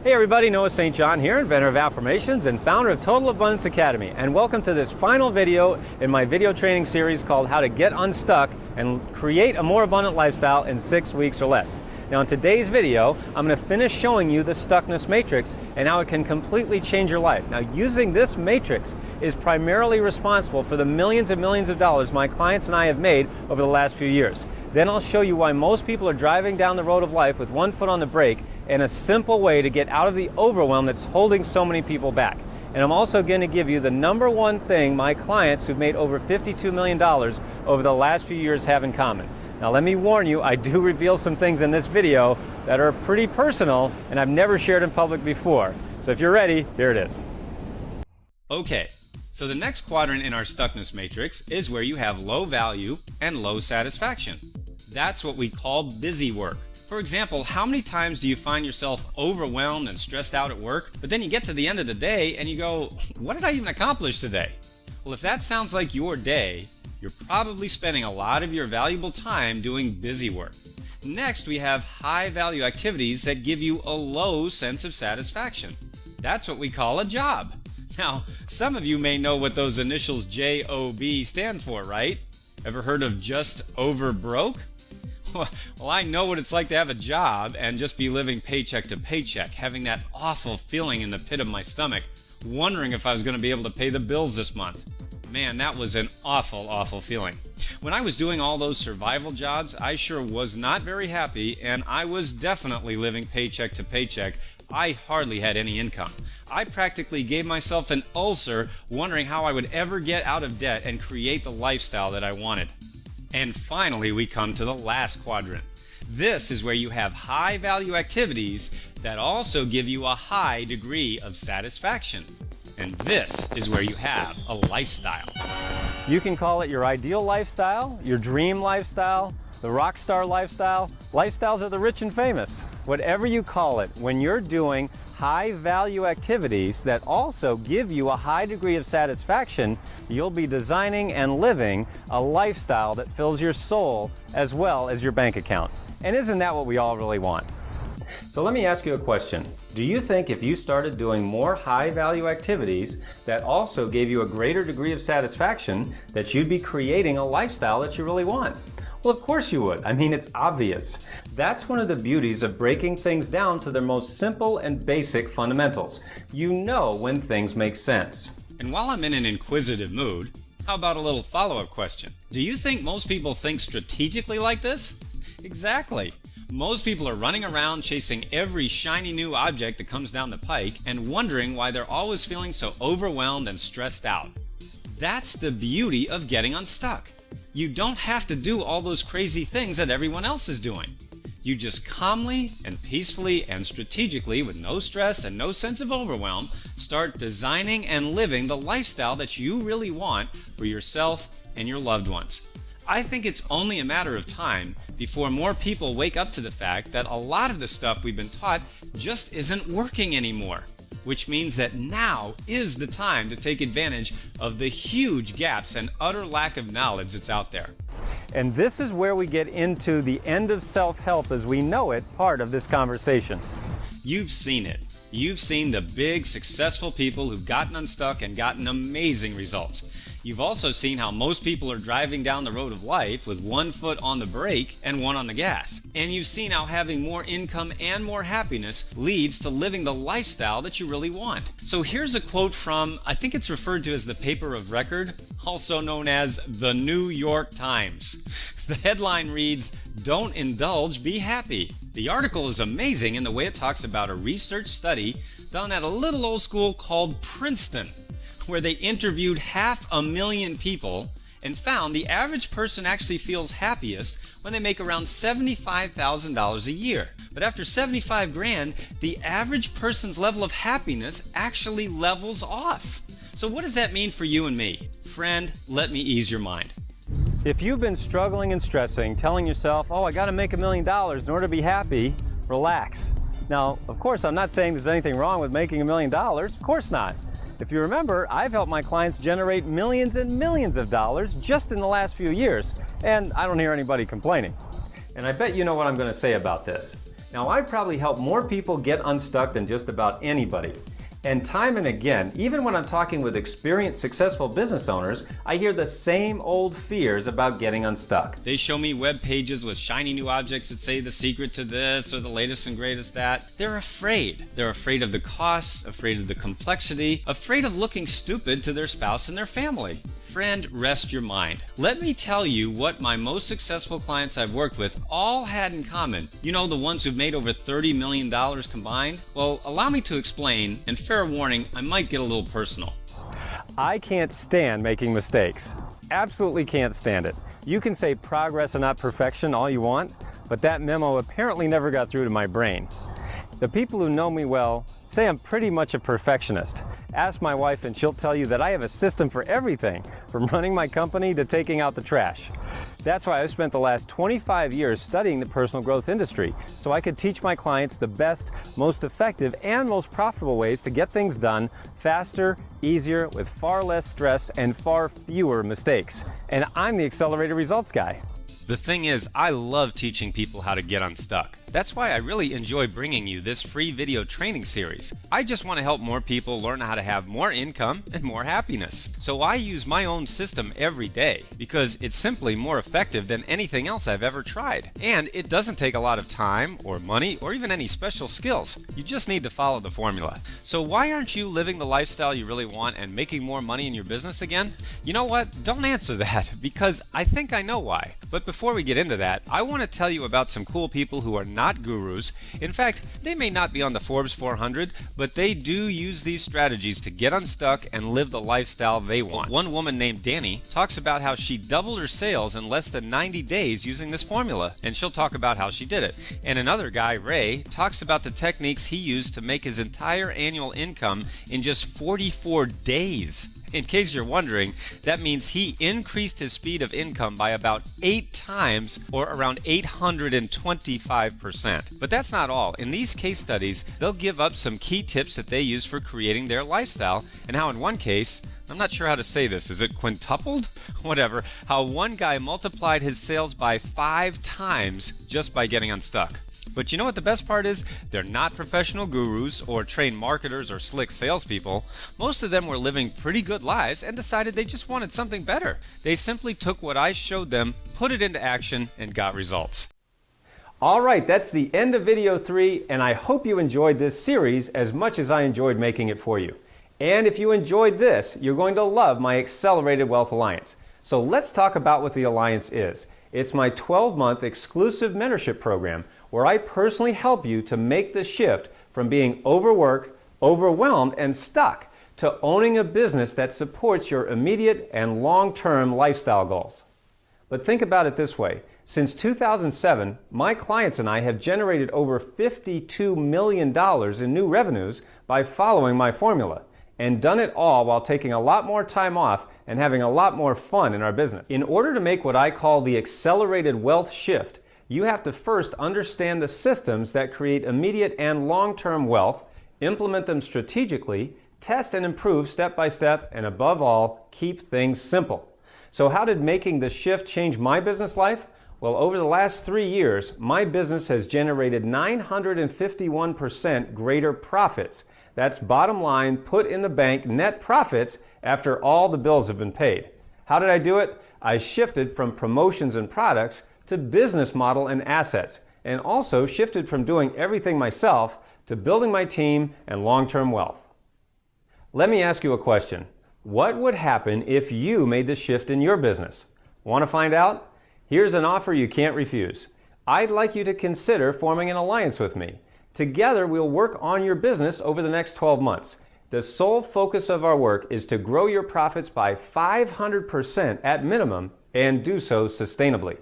Hey everybody, Noah St. John here, inventor of affirmations and founder of Total Abundance Academy. And welcome to this final video in my video training series called How to Get Unstuck and Create a More Abundant Lifestyle in 6 weeks or less. Now in today's video, I'm going to finish showing you the stuckness matrix and how it can completely change your life. Now using this matrix is primarily responsible for the millions and millions of dollars my clients and I have made over the last few years. Then I'll show you why most people are driving down the road of life with one foot on the brake and a simple way to get out of the overwhelm that's holding so many people back. And I'm also going to give you the number one thing my clients who've made over $52 million over the last few years have in common. Now let me warn you, I do reveal some things in this video that are pretty personal and I've never shared in public before. So if you're ready, here it is. Okay, so the next quadrant in our stuckness matrix is where you have low value and low satisfaction. That's what we call busy work. For example, how many times do you find yourself overwhelmed and stressed out at work, but then you get to the end of the day and you go, what did I even accomplish today? Well, if that sounds like your day, you're probably spending a lot of your valuable time doing busy work. Next, we have high value activities that give you a low sense of satisfaction. That's what we call a job. Now, some of you may know what those initials JOB stand for, right? Ever heard of just over broke? Well, I know what it's like to have a job and just be living paycheck to paycheck, having that awful feeling in the pit of my stomach, wondering if I was going to be able to pay the bills this month. Man, that was an awful, awful feeling. When I was doing all those survival jobs, I sure was not very happy, and I was definitely living paycheck to paycheck. I hardly had any income. I practically gave myself an ulcer, wondering how I would ever get out of debt and create the lifestyle that I wanted. And finally, we come to the last quadrant. This is where you have high value activities that also give you a high degree of satisfaction. And this is where you have a lifestyle. You can call it your ideal lifestyle, your dream lifestyle, the rock star lifestyle, lifestyles of the rich and famous. Whatever you call it, when you're doing high value activities that also give you a high degree of satisfaction, you'll be designing and living a lifestyle that fills your soul as well as your bank account. And isn't that what we all really want? So let me ask you a question. Do you think if you started doing more high value activities that also gave you a greater degree of satisfaction that you'd be creating a lifestyle that you really want? Well, of course you would. I mean, it's obvious. That's one of the beauties of breaking things down to their most simple and basic fundamentals. You know when things make sense. And while I'm in an inquisitive mood, how about a little follow-up question? Do you think most people think strategically like this? Exactly. Most people are running around chasing every shiny new object that comes down the pike and wondering why they're always feeling so overwhelmed and stressed out. That's the beauty of getting unstuck. You don't have to do all those crazy things that everyone else is doing. You just calmly and peacefully and strategically, with no stress and no sense of overwhelm, start designing and living the lifestyle that you really want for yourself and your loved ones. I think it's only a matter of time before more people wake up to the fact that a lot of the stuff we've been taught just isn't working anymore, which means that now is the time to take advantage of the huge gaps and utter lack of knowledge that's out there. And this is where we get into the end of self-help as we know it part of this conversation. You've seen it. You've seen the big, successful people who've gotten unstuck and gotten amazing results. You've also seen how most people are driving down the road of life with one foot on the brake and one on the gas. And you've seen how having more income and more happiness leads to living the lifestyle that you really want. So here's a quote from, I think it's referred to as the paper of record, also known as the New York Times. The headline reads, "Don't indulge, be happy." The article is amazing in the way it talks about a research study done at a little old school called Princeton, where they interviewed 500,000 people and found the average person actually feels happiest when they make around $75,000 a year. But after 75 grand, the average person's level of happiness actually levels off. So what does that mean for you and me? Friend, let me ease your mind. If you've been struggling and stressing, telling yourself, oh, I gotta make $1 million in order to be happy, relax. Now, of course, I'm not saying there's anything wrong with making $1 million. Of course not. If you remember, I've helped my clients generate millions and millions of dollars just in the last few years, and I don't hear anybody complaining. And I bet you know what I'm going to say about this. Now, I probably help more people get unstuck than just about anybody. And time and again, even when I'm talking with experienced, successful business owners, I hear the same old fears about getting unstuck. They show me web pages with shiny new objects that say the secret to this or the latest and greatest that. They're afraid. They're afraid of the costs, afraid of the complexity, afraid of looking stupid to their spouse and their family. Friend, rest your mind. Let me tell you what my most successful clients I've worked with all had in common. You know, the ones who've made over $30 million combined? Well, allow me to explain, and fair warning, I might get a little personal. I can't stand making mistakes. Absolutely can't stand it. You can say progress and not perfection all you want, but that memo apparently never got through to my brain. The people who know me well say I'm pretty much a perfectionist. Ask my wife and she'll tell you that I have a system for everything, from running my company to taking out the trash. That's why I've spent the last 25 years studying the personal growth industry, so I could teach my clients the best, most effective, and most profitable ways to get things done faster, easier, with far less stress and far fewer mistakes. And I'm the accelerated results guy. The thing is, I love teaching people how to get unstuck. That's why I really enjoy bringing you this free video training series. I just want to help more people learn how to have more income and more happiness. So I use my own system every day because it's simply more effective than anything else I've ever tried. And it doesn't take a lot of time or money or even any special skills. You just need to follow the formula. So why aren't you living the lifestyle you really want and making more money in your business again? You know what? Don't answer that because I think I know why. But before we get into that, I want to tell you about some cool people who are not gurus. In fact, they may not be on the Forbes 400, but they do use these strategies to get unstuck and live the lifestyle they want. One woman named Danny talks about how she doubled her sales in less than 90 days using this formula, and she'll talk about how she did it. And another guy, Ray, talks about the techniques he used to make his entire annual income in just 44 days. In case you're wondering, that means he increased his speed of income by about 8 times, or around 825%. But that's not all. In these case studies, they'll give up some key tips that they use for creating their lifestyle, and how in one case, I'm not sure how to say this, is it quintupled? Whatever, how one guy multiplied his sales by 5 times just by getting unstuck. But you know what the best part is? They're not professional gurus or trained marketers or slick salespeople. Most of them were living pretty good lives and decided they just wanted something better. They simply took what I showed them, put it into action, and got results. All right, that's the end of video 3, and I hope you enjoyed this series as much as I enjoyed making it for you. And if you enjoyed this, you're going to love my Accelerated Wealth Alliance. So let's talk about what the Alliance is. It's my 12-month exclusive mentorship program where I personally help you to make the shift from being overworked, overwhelmed, and stuck to owning a business that supports your immediate and long-term lifestyle goals. But think about it this way. Since 2007, my clients and I have generated over $52 million in new revenues by following my formula, and done it all while taking a lot more time off and having a lot more fun in our business. In order to make what I call the accelerated wealth shift, you have to first understand the systems that create immediate and long-term wealth, implement them strategically, test and improve step by step, and above all, keep things simple. So how did making the shift change my business life? Well, over the last 3 years, my business has generated 951% greater profits. That's bottom line, put in the bank net profits after all the bills have been paid. How did I do it? I shifted from promotions and products to business model and assets, and also shifted from doing everything myself to building my team and long-term wealth. Let me ask you a question. What would happen if you made the shift in your business? Want to find out? Here's an offer you can't refuse. I'd like you to consider forming an alliance with me. Together, we'll work on your business over the next 12 months. The sole focus of our work is to grow your profits by 500% at minimum and do so sustainably.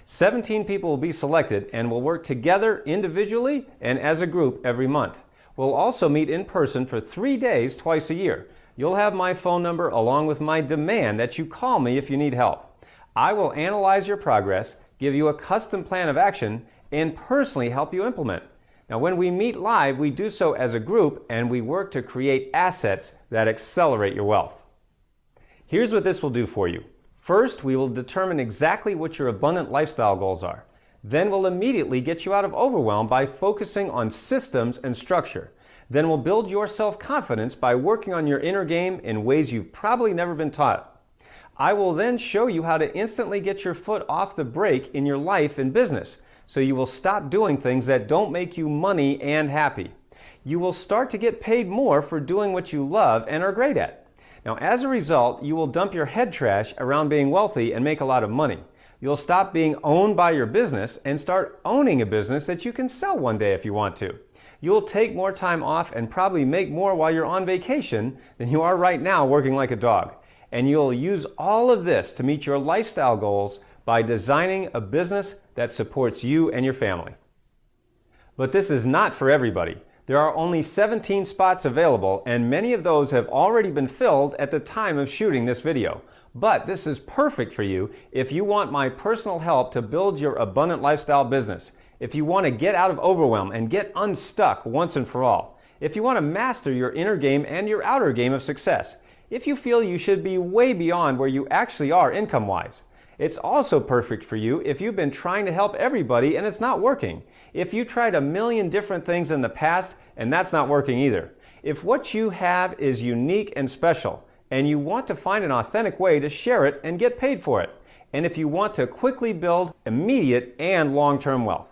17 people will be selected and will work together individually and as a group every month. We'll also meet in person for 3 days twice a year. You'll have my phone number along with my demand that you call me if you need help. I will analyze your progress, give you a custom plan of action, and personally help you implement. Now, when we meet live, we do so as a group and we work to create assets that accelerate your wealth. Here's what this will do for you. First, we will determine exactly what your abundant lifestyle goals are. Then we'll immediately get you out of overwhelm by focusing on systems and structure. Then we'll build your self-confidence by working on your inner game in ways you've probably never been taught. I will then show you how to instantly get your foot off the brake in your life and business, so you will stop doing things that don't make you money and happy. You will start to get paid more for doing what you love and are great at. Now, as a result, you will dump your head trash around being wealthy and make a lot of money. You'll stop being owned by your business and start owning a business that you can sell one day if you want to. You'll take more time off and probably make more while you're on vacation than you are right now working like a dog. And you'll use all of this to meet your lifestyle goals by designing a business that supports you and your family. But this is not for everybody. There are only 17 spots available, and many of those have already been filled at the time of shooting this video. But this is perfect for you if you want my personal help to build your abundant lifestyle business, if you want to get out of overwhelm and get unstuck once and for all, if you want to master your inner game and your outer game of success, if you feel you should be way beyond where you actually are income-wise. It's also perfect for you if you've been trying to help everybody and it's not working. If you tried a million different things in the past and that's not working either. If what you have is unique and special and you want to find an authentic way to share it and get paid for it. And if you want to quickly build immediate and long-term wealth.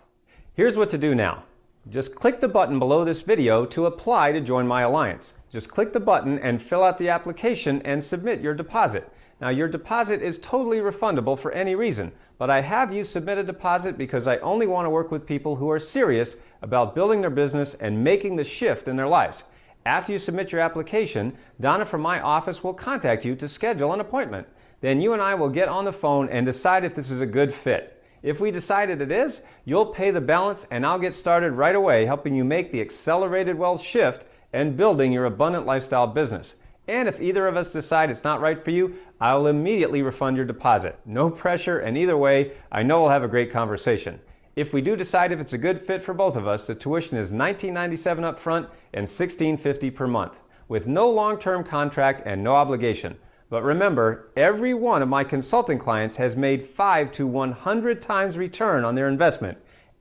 Here's what to do now. Just click the button below this video to apply to join my alliance. Just click the button and fill out the application and submit your deposit. Now, your deposit is totally refundable for any reason, but I have you submit a deposit because I only want to work with people who are serious about building their business and making the shift in their lives. After you submit your application, Donna from my office will contact you to schedule an appointment. Then you and I will get on the phone and decide if this is a good fit. If we decided it is, you'll pay the balance and I'll get started right away helping you make the accelerated wealth shift and building your abundant lifestyle business. And if either of us decide it's not right for you, I'll immediately refund your deposit. No pressure, and either way, I know we'll have a great conversation. If we do decide if it's a good fit for both of us, the tuition is $19.97 up front and $16.50 per month, with no long-term contract and no obligation. But remember, every one of my consulting clients has made 5 to 100 times return on their investment.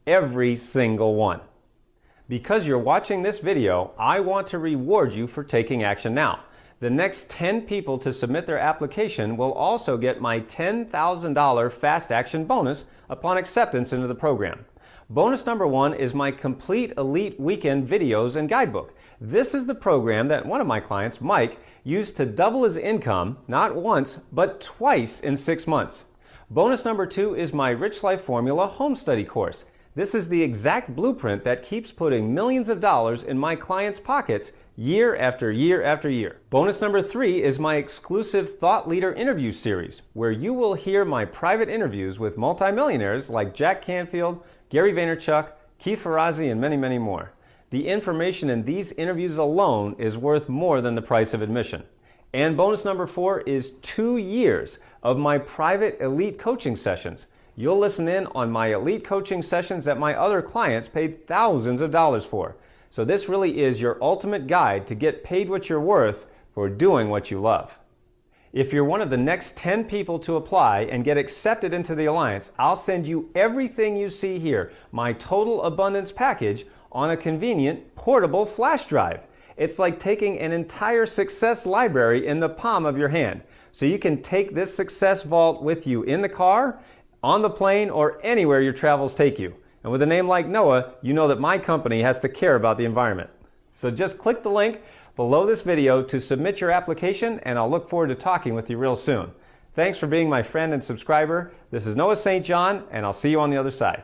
Every single one. Because you're watching this video, I want to reward you for taking action now. The next 10 people to submit their application will also get my $10,000 fast action bonus upon acceptance into the program. Bonus number 1 is my complete elite weekend videos and guidebook. This is the program that one of my clients, Mike, used to double his income, not once, but twice in 6 months. Bonus number 2 is my Rich Life Formula home study course. This is the exact blueprint that keeps putting millions of dollars in my clients' pockets year after year after year. Bonus number 3 is my exclusive Thought Leader interview series, where you will hear my private interviews with multimillionaires like Jack Canfield, Gary Vaynerchuk, Keith Ferrazzi, and many, many more. The information in these interviews alone is worth more than the price of admission. And bonus number 4 is 2 years of my private elite coaching sessions. You'll listen in on my elite coaching sessions that my other clients paid thousands of dollars for. So this really is your ultimate guide to get paid what you're worth for doing what you love. If you're one of the next 10 people to apply and get accepted into the Alliance, I'll send you everything you see here, my Total Abundance Package, on a convenient portable flash drive. It's like taking an entire success library in the palm of your hand. So you can take this success vault with you in the car, on the plane, or anywhere your travels take you. And with a name like Noah, you know that my company has to care about the environment. So just click the link below this video to submit your application, and I'll look forward to talking with you real soon. Thanks for being my friend and subscriber. This is Noah St. John, and I'll see you on the other side.